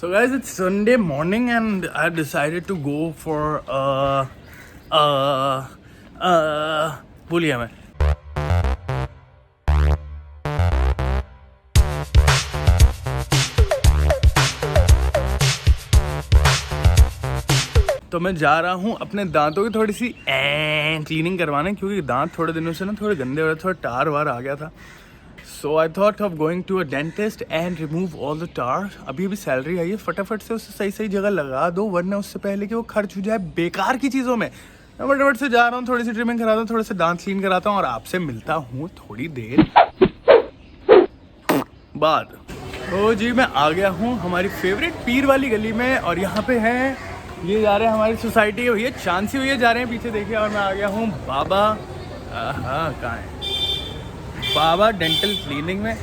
So guys, it's Sunday morning and I decided to go for भूलिया मैं। तो मैं जा रहा हूँ अपने दांतों की थोड़ी सी क्लीनिंग करवाने, क्योंकि दांत थोड़े दिनों से ना थोड़े गंदे हो रहे, थोड़ा टार वार आ गया था। So I thought of going to a dentist and remove all the tar. अभी सैलरी आई है, फटाफट से उसे सही सही जगह लगा दो, वरना उससे पहले कि वो खर्च हो जाए बेकार की चीज़ों में। मैं फटाफट से जा रहा हूँ, थोड़ी सी ट्रिमिंग कराता हूँ, थोड़े से दांत क्लीन कराता हूँ और आपसे मिलता हूँ थोड़ी देर बाद। तो जी मैं आ गया हूँ हमारी फेवरेट पीर वाली गली में, और यहाँ पे हैं ये जा रहे हैं हमारी सोसाइटी के भैया, चांसी भैया जा रहे हैं पीछे देखिए। और मैं आ गया हूँ बाबा, हाँ कहाँ है बाबा डेंटल क्लीनिंग में।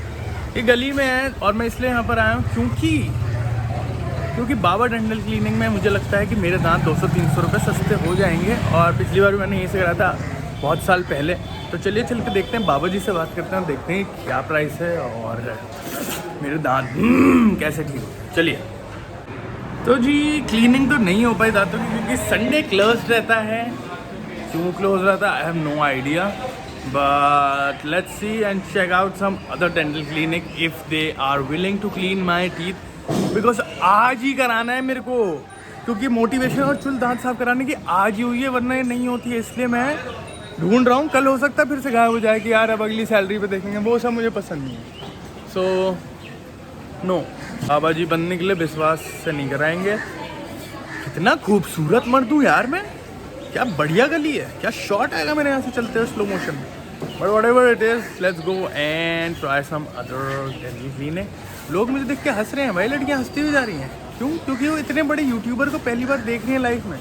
ये गली में है और मैं इसलिए यहाँ पर आया हूँ क्योंकि बाबा डेंटल क्लीनिंग में मुझे लगता है कि मेरे दांत 200-300 रुपये सस्ते हो जाएंगे। और पिछली बार भी मैंने यहीं से करा था बहुत साल पहले। तो चलिए चल के देखते हैं, बाबा जी से बात करते हैं, देखते हैं क्या प्राइस है और मेरे दांत कैसे ठीक हो। चलिए। तो जी क्लीनिंग तो नहीं हो पाई दांतों की क्योंकि संडे क्लोज रहता है। क्यों क्लोज रहता है I have no idea, but let's see and check out some other dental clinic if they are willing to clean my teeth, because आज ही कराना है मेरे को, क्योंकि मोटिवेशन और चुल दांत साफ कराने की आज ही हुई है, वरना ये नहीं होती है। इसलिए मैं ढूंढ रहा हूँ, कल हो सकता है फिर से गायब हो जाए कि यार अब अगली सैलरी पे देखेंगे, वो सब मुझे पसंद नहीं है। सो नो, बाबा जी बनने के लिए विश्वास से नहीं कराएंगे। कितना खूबसूरत मर्द हूँ यार मैं, क्या बढ़िया गली है, क्या शॉट आएगा मेरे यहाँ से चलते हुए स्लो मोशन में। But whatever it is, let's go and try some other dental clinic. लोग मुझे देख के हंस रहे हैं भाई, लड़कियाँ हंसती हुई जा रही हैं। क्यों? क्योंकि वो इतने बड़े यूट्यूबर को पहली बार देख रही हैं लाइफ में।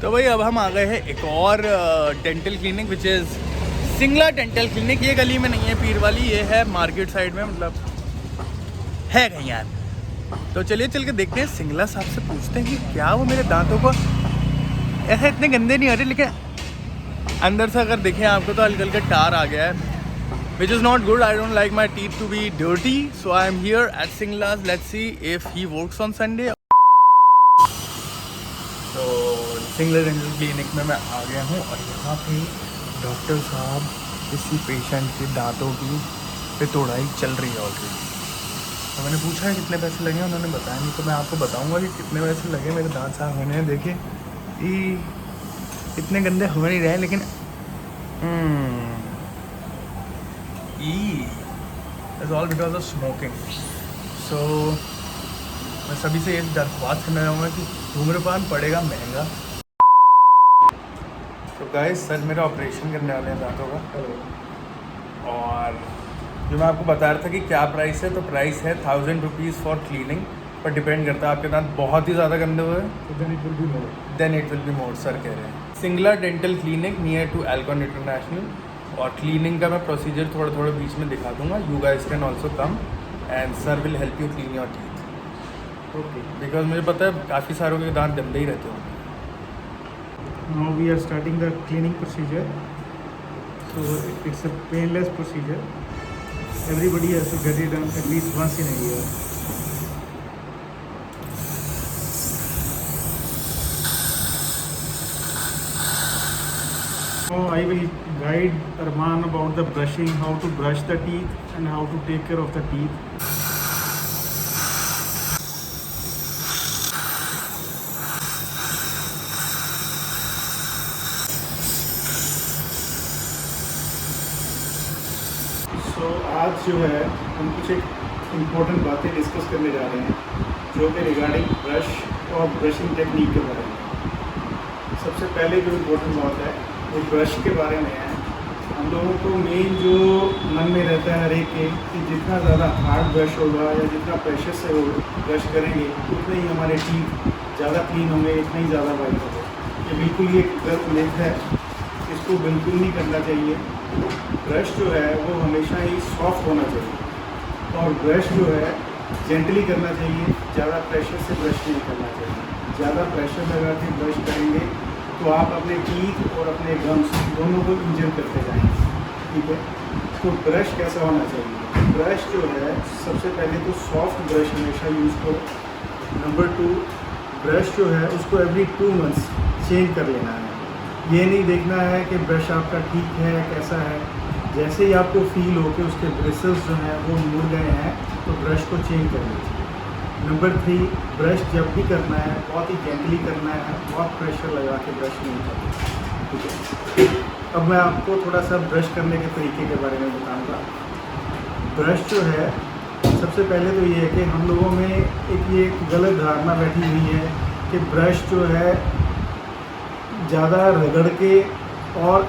तो भाई अब हम आ गए हैं एक और dental clinic which is Singla dental clinic. ये गली में नहीं है पीर वाली, ये है मार्केट साइड में, मतलब है कहीं यार। तो चलिए चल के देखते हैं, सिंगला साहब से पूछते हैं कि क्या वो मेरे दांतों को ऐसे इतने गंदे नहीं आ रहे, लेकिन अंदर से अगर देखें आपको तो हल्का हल्का टार आ गया है, which is not good. I don't like my teeth to be dirty, so I am here at Singla's. Let's see if he works on Sunday. तो सिंगला डेंटल क्लिनिक में मैं आ गया हूँ और यहाँ पे डॉक्टर साहब किसी पेशेंट के दांतों की पे तोड़ाई चल रही है ऑलरेडी। तो मैंने पूछा है कितने पैसे लगे, उन्होंने बताया नहीं, तो मैं आपको बताऊंगा कि कितने पैसे लगे मेरे दांत साफ होने हैं। देखिए इतने गंदे हो नहीं रहे, लेकिन it's all because of smoking. So मैं सभी से ये दरख्वास्त करना चाहूँगा कि धूम्रपान पड़ेगा महंगा। तो गाइस सर मेरा ऑपरेशन करने वाले हैं दांतों का, और जो मैं आपको बता रहा था कि क्या प्राइस है, तो प्राइस है 1000 रुपीज़ फॉर क्लीनिंग, पर डिपेंड करता है आपके दांत बहुत ही ज़्यादा गंदे हुए then it will be more sir कह रहे हैं। Singla dental clinic near to Alcon international, और क्लीनिंग का मैं प्रोसीजर थोड़ा बीच में दिखा दूंगा। You guys can also come and sir will help you clean your teeth. Okay, because मुझे पता है काफ़ी सारों के दांत गंदे ही रहते होंगे। Now we are starting the cleaning procedure. So it's a painless procedure. Everybody has to get it done at least once in a year. Now I will guide Arman about the brushing, how to brush the teeth and how to take care of the teeth. तो आज जो है हम कुछ एक important बातें discuss करने जा रहे हैं, जो कि रिगार्डिंग ब्रश और ब्रशिंग टेक्निक के बारे में। सबसे पहले जो इम्पोर्टेंट बात है वो ब्रश के बारे में है। हम लोगों को मेन जो मन में रहता है हर एक के कि जितना ज़्यादा हार्ड ब्रश होगा या जितना प्रेशर से वो ब्रश करेंगे उतने ही हमारे टीथ ज़्यादा क्लीन होंगे, इतना ही ज़्यादा वाइट होगा। ये बिल्कुल ही एक गलत मिथ है, इसको बिल्कुल नहीं करना चाहिए। ब्रश जो है वो हमेशा ही सॉफ्ट होना चाहिए और ब्रश जो है जेंटली करना चाहिए, ज़्यादा प्रेशर से ब्रश नहीं करना चाहिए। ज़्यादा प्रेशर लगा के ब्रश करेंगे तो आप अपने टीथ और अपने गम्स दोनों को इंजर करते जाएंगे। ठीक है, तो ब्रश कैसा होना चाहिए? ब्रश जो है सबसे पहले तो सॉफ्ट ब्रश हमेशा यूज़ करो। नंबर 2, ब्रश जो है उसको एवरी 2 मंथ्स चेंज कर लेना है। ये नहीं देखना है कि ब्रश आपका ठीक है कैसा है, जैसे ही आपको फील हो कि उसके ब्रिसल्स जो हैं वो मुड़ गए हैं तो ब्रश को चेंज कर लीजिए। नंबर 3, ब्रश जब भी करना है बहुत ही जेंटली करना है, बहुत प्रेशर लगा के ब्रश नहीं करना, ठीक है। अब मैं आपको थोड़ा सा ब्रश करने के तरीके के बारे में बताऊंगा। ब्रश जो है सबसे पहले तो ये है कि हम लोगों में ये गलत धारणा बैठी हुई है कि ब्रश जो है ज़्यादा रगड़ के और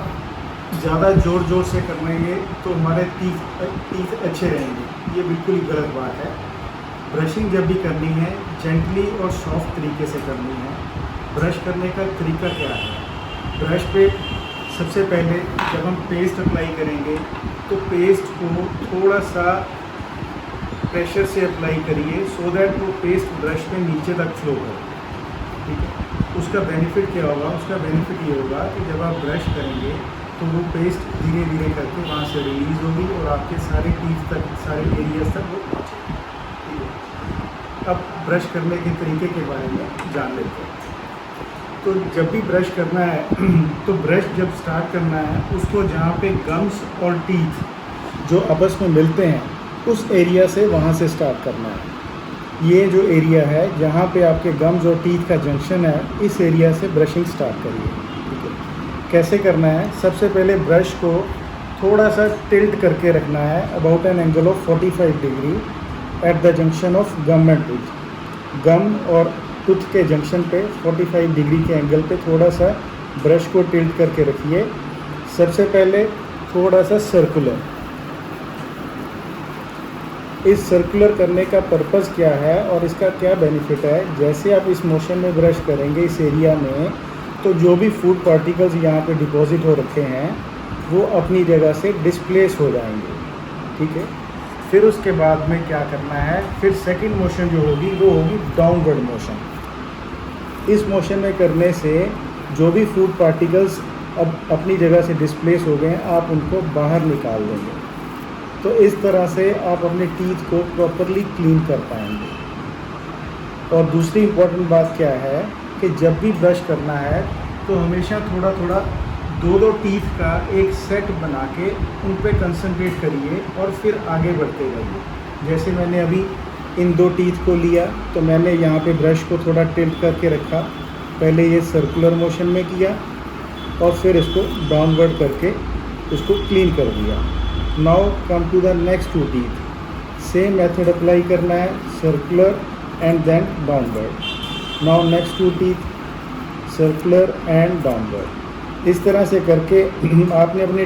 ज़्यादा ज़ोर ज़ोर से करेंगे तो हमारे टीथ अच्छे रहेंगे। ये बिल्कुल ही गलत बात है। ब्रशिंग जब भी करनी है जेंटली और सॉफ्ट तरीके से करनी है। ब्रश करने का तरीका क्या है? ब्रश पे सबसे पहले जब हम पेस्ट अप्लाई करेंगे तो पेस्ट को थोड़ा सा प्रेशर से अप्लाई करिए सो दैट वो पेस्ट ब्रश में नीचे तक फ्लो हो, ठीक है। उसका बेनिफिट क्या होगा? उसका बेनिफिट ये होगा कि जब आप ब्रश करेंगे तो वो पेस्ट धीरे धीरे करके वहाँ से रिलीज़ होगी और आपके सारे टीथ तक, सारे एरियाज तक वो पहुँचेगी, ठीक है। अब ब्रश करने के तरीके के बारे में जान लेते हैं। तो जब भी ब्रश करना है तो ब्रश जब स्टार्ट करना है उसको जहाँ पे गम्स और टीथ जो आपस में मिलते हैं उस एरिया से वहाँ से स्टार्ट करना है। ये जो एरिया है जहाँ पे आपके गम्स और टीथ का जंक्शन है, इस एरिया से ब्रशिंग स्टार्ट करिए, ठीक है। कैसे करना है? सबसे पहले ब्रश को थोड़ा सा टिल्ट करके रखना है about an angle of 45 degree at the junction of gum and tooth. Gum और टूथ के जंक्शन पे 45 डिग्री के एंगल पे थोड़ा सा ब्रश को टिल्ट करके रखिए। सबसे पहले थोड़ा सा सर्कुलर। इस सर्कुलर करने का पर्पज़ क्या है और इसका क्या बेनिफिट है? जैसे आप इस मोशन में ब्रश करेंगे इस एरिया में तो जो भी फूड पार्टिकल्स यहाँ पे डिपॉजिट हो रखे हैं वो अपनी जगह से डिस्प्लेस हो जाएंगे, ठीक है। फिर उसके बाद में क्या करना है? फिर सेकंड मोशन जो होगी वो होगी डाउनवर्ड मोशन। इस मोशन में करने से जो भी फूड पार्टिकल्स अब अपनी जगह से डिस्प्लेस हो गए आप उनको बाहर निकाल देंगे। तो इस तरह से आप अपने टीथ को प्रॉपरली क्लीन कर पाएंगे। और दूसरी इम्पॉर्टेंट बात क्या है कि जब भी ब्रश करना है तो हमेशा थोड़ा थोड़ा 2-2 टीथ का एक सेट बना के उन पर कंसंट्रेट करिए और फिर आगे बढ़ते रहिए। जैसे मैंने अभी इन 2 टीथ को लिया तो मैंने यहाँ पे ब्रश को थोड़ा टिल्ट करके रखा, पहले ये सर्कुलर मोशन में किया और फिर इसको डाउनवर्ड करके उसको क्लीन कर दिया। Now come to the next 2 teeth. Same method apply करना है, circular and then downward. Now next 2 teeth, circular and downward. इस तरह से करके आपने अपने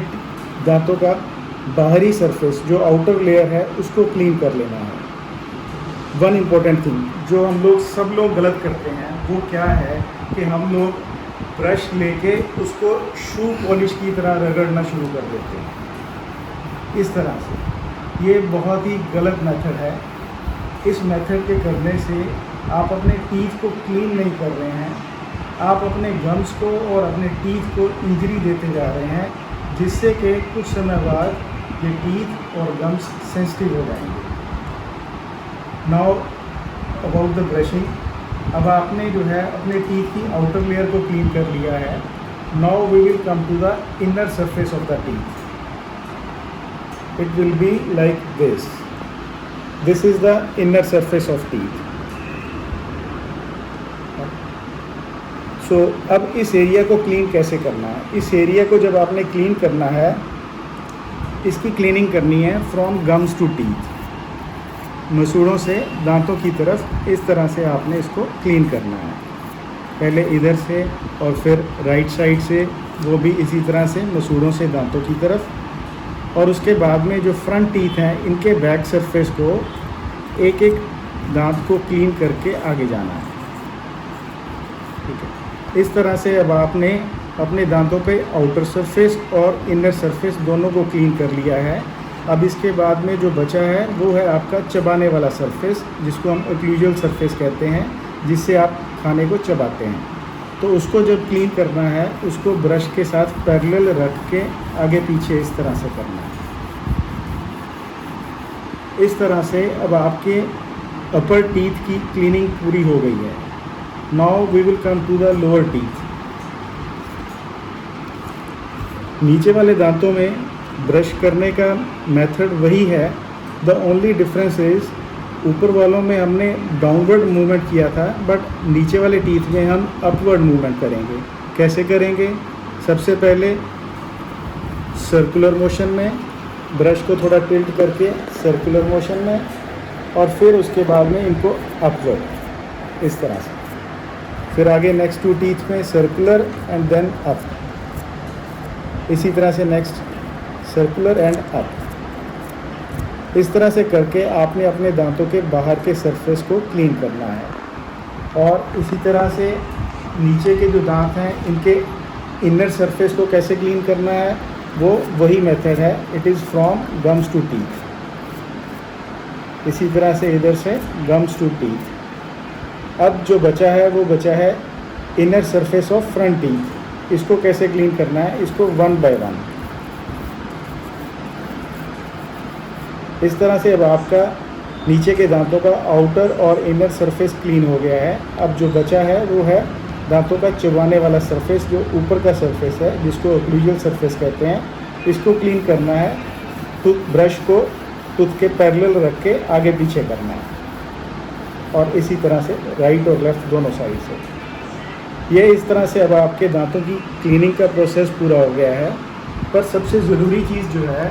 दांतों का बाहरी सरफेस जो आउटर लेयर है उसको क्लीन कर लेना है। वन इम्पॉर्टेंट थिंग जो हम लोग सब लोग गलत करते हैं वो क्या है कि हम लोग ब्रश लेके उसको शू पॉलिश की तरह रगड़ना शुरू कर देते हैं इस तरह से। ये बहुत ही गलत मेथड है। इस मेथड के करने से आप अपने टीथ को क्लीन नहीं कर रहे हैं, आप अपने गम्स को और अपने टीथ को इंजरी देते जा रहे हैं, जिससे कि कुछ समय बाद ये टीथ और गम्स सेंसिटिव हो जाएंगे। Now about the brushing. अब आपने जो है अपने टीथ की आउटर लेयर को क्लीन कर लिया है। Now we will come to the inner surface of the teeth. It will be like this. This is the inner surface of teeth. So अब इस एरिया को क्लीन कैसे करना है? इस एरिया को जब आपने क्लीन करना है, इसकी क्लीनिंग करनी है फ्रॉम गम्स टू टीथ। मसूड़ों से दांतों की तरफ इस तरह से आपने इसको क्लीन करना है। पहले इधर से और फिर राइट साइड से, वो भी इसी तरह से मसूड़ों से दांतों की तरफ। और उसके बाद में जो फ्रंट टीथ हैं इनके बैक सरफेस को एक एक दांत को क्लीन करके आगे जाना है, ठीक है। इस तरह से अब आपने अपने दांतों पे आउटर सरफेस और इनर सरफेस दोनों को क्लीन कर लिया है। अब इसके बाद में जो बचा है वो है आपका चबाने वाला सरफेस, जिसको हम ओक्लूजल सरफेस कहते हैं, जिससे आप खाने को चबाते हैं। तो उसको जब क्लीन करना है उसको ब्रश के साथ पैरेलल रख के आगे पीछे इस तरह से करना है। इस तरह से अब आपके अपर टीथ की क्लीनिंग पूरी हो गई है। Now we will come to the lower teeth. नीचे वाले दांतों में ब्रश करने का मेथड वही है, द ओनली डिफरेंस इज़ ऊपर वालों में हमने डाउनवर्ड मूवमेंट किया था, बट नीचे वाले टीथ में हम अपवर्ड मूवमेंट करेंगे। कैसे करेंगे? सबसे पहले सर्कुलर मोशन में, ब्रश को थोड़ा टिल्ट करके सर्कुलर मोशन में, और फिर उसके बाद में इनको अपवर्ड इस तरह से। फिर आगे नेक्स्ट 2 टीथ में सर्कुलर एंड देन अप, इसी तरह से नेक्स्ट सर्कुलर एंड अप। इस तरह से करके आपने अपने दांतों के बाहर के सरफेस को क्लीन करना है। और इसी तरह से नीचे के जो दांत हैं इनके इनर सरफेस को कैसे क्लीन करना है, वो वही मेथड है, it is from gums to teeth. इसी तरह से इधर से गम्स टू टीथ। अब जो बचा है वो बचा है inner surface of front teeth. इसको कैसे क्लीन करना है, इसको 1 बाय 1 इस तरह से। अब आपका नीचे के दांतों का आउटर और इनर सरफेस क्लीन हो गया है। अब जो बचा है वो है दांतों का चबाने वाला सरफेस, जो ऊपर का सरफेस है, जिसको ओक्लूजल सरफेस कहते हैं। इसको क्लीन करना है। टूथ ब्रश को टूथ के पैरेलल रख के आगे पीछे करना है, और इसी तरह से राइट और लेफ़्ट दोनों साइड से। ये इस तरह से अब आपके दांतों की क्लीनिंग का प्रोसेस पूरा हो गया है। पर सबसे ज़रूरी चीज़ जो है,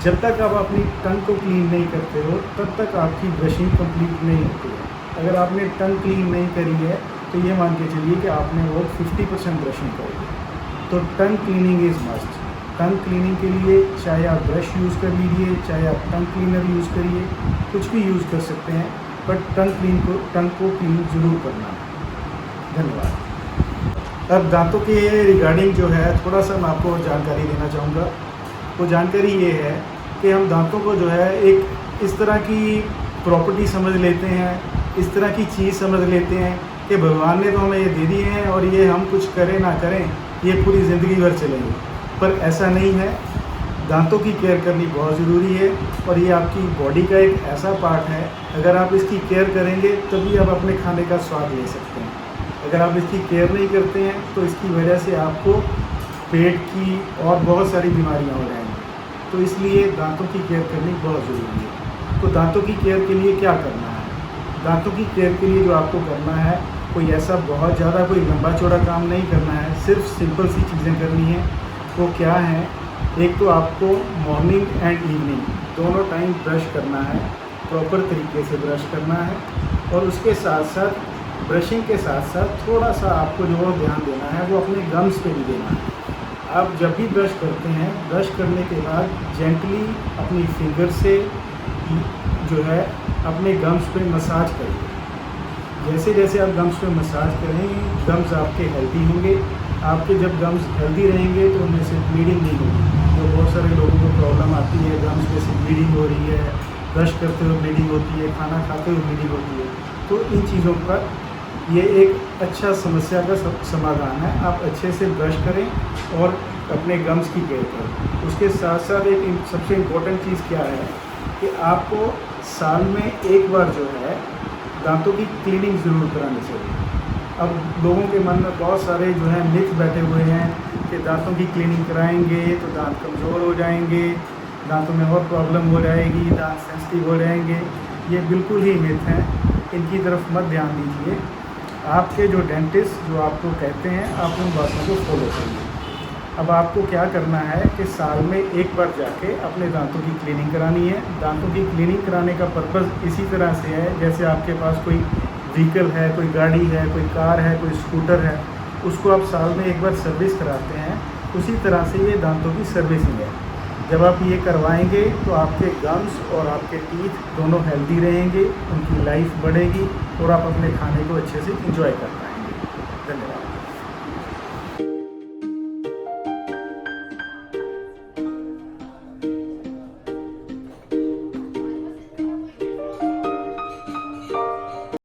जब तक आप अपनी टंग को क्लीन नहीं करते हो तब तक आपकी ब्रशिंग कंप्लीट नहीं होती है। अगर आपने टंग क्लीन नहीं करी है तो ये मान के चलिए कि आपने वो 50% ब्रशिंग करी। तो टंग cleaning is must. Tongue cleaning के लिए चाहे आप ब्रश यूज़ कर लीजिए, चाहे आप टंग क्लीनर यूज़ करिए, कुछ भी यूज़ कर सकते हैं, बट टंग को क्लीन ज़रूर करना है। धन्यवाद। अब दांतों के रिगार्डिंग जो है थोड़ा सा मैं आपको जानकारी देना चाहूँगा। वो जानकारी ये है कि हम दांतों को जो है एक इस तरह की प्रॉपर्टी समझ लेते हैं, इस तरह की चीज़ समझ लेते हैं कि भगवान ने तो हमें ये दे दिए हैं और ये हम कुछ करें ना करें ये पूरी ज़िंदगी भर चलेंगे। पर ऐसा नहीं है। दांतों की केयर करनी बहुत ज़रूरी है, और ये आपकी बॉडी का एक ऐसा पार्ट है, अगर आप इसकी केयर करेंगे तभी आप अपने खाने का स्वाद ले सकते हैं। अगर आप इसकी केयर नहीं करते हैं तो इसकी वजह से आपको पेट की और बहुत सारी बीमारियां हो जाएंगी। तो इसलिए दांतों की केयर करनी बहुत ज़रूरी है। तो दांतों की केयर के लिए क्या करना है? दांतों की केयर के लिए जो आपको करना है, कोई ऐसा बहुत ज़्यादा कोई लंबा चौड़ा काम नहीं करना है, सिर्फ सिंपल सी चीज़ें करनी है। वो क्या है? एक तो आपको मॉर्निंग एंड इवनिंग दोनों टाइम ब्रश करना है, प्रॉपर तरीके से ब्रश करना है, और उसके साथ साथ ब्रशिंग के साथ साथ थोड़ा सा आपको जो ध्यान देना है वो अपने गम्स पे भी देना है। आप जब भी ब्रश करते हैं, ब्रश करने के बाद जेंटली अपनी फिंगर से जो है अपने गम्स पे मसाज करिए। जैसे जैसे आप गम्स पे मसाज करेंगे, गम्स आपके हेल्दी होंगे। आपके जब गम्स हेल्दी रहेंगे तो उनमें से ब्लीडिंग नहीं होगी। तो बहुत सारे लोगों को प्रॉब्लम आती है, गम्स में से ब्लीडिंग हो रही है, ब्रश करते हुए ब्लीडिंग होती है, खाना खाते हुए ब्लीडिंग होती है। तो इन चीज़ों पर ये एक अच्छा समस्या का समाधान है। आप अच्छे से ब्रश करें और अपने गम्स की केयर करें। उसके साथ साथ एक सबसे इम्पोर्टेंट चीज़ क्या है कि आपको साल में एक बार जो है दांतों की क्लीनिंग ज़रूर करानी चाहिए। अब लोगों के मन में बहुत सारे जो है मिथ बैठे हुए हैं कि दांतों की क्लीनिंग कराएंगे तो दांत कमज़ोर हो जाएंगे, दांतों में और प्रॉब्लम हो जाएगी, दांत सेंसिटिव हो जाएंगे। ये बिल्कुल ही मिथ हैं, इनकी तरफ मत ध्यान दीजिए। आपके जो डेंटिस्ट जो आपको कहते हैं आप उन बातों को फॉलो करिए। अब आपको क्या करना है कि साल में एक बार जाके अपने दांतों की क्लीनिंग करानी है। दांतों की क्लीनिंग कराने का पर्पज़ इसी तरह से है, जैसे आपके पास कोई व्हीकल है, कोई गाड़ी है, कोई कार है, कोई स्कूटर है, उसको आप साल में एक बार सर्विस कराते हैं, उसी तरह से ये दांतों की सर्विसिंग है। जब आप ये करवाएंगे तो आपके गम्स और आपके टीथ दोनों हेल्दी रहेंगे, उनकी लाइफ बढ़ेगी और आप अपने खाने को अच्छे से एंजॉय कर पाएंगे। धन्यवाद।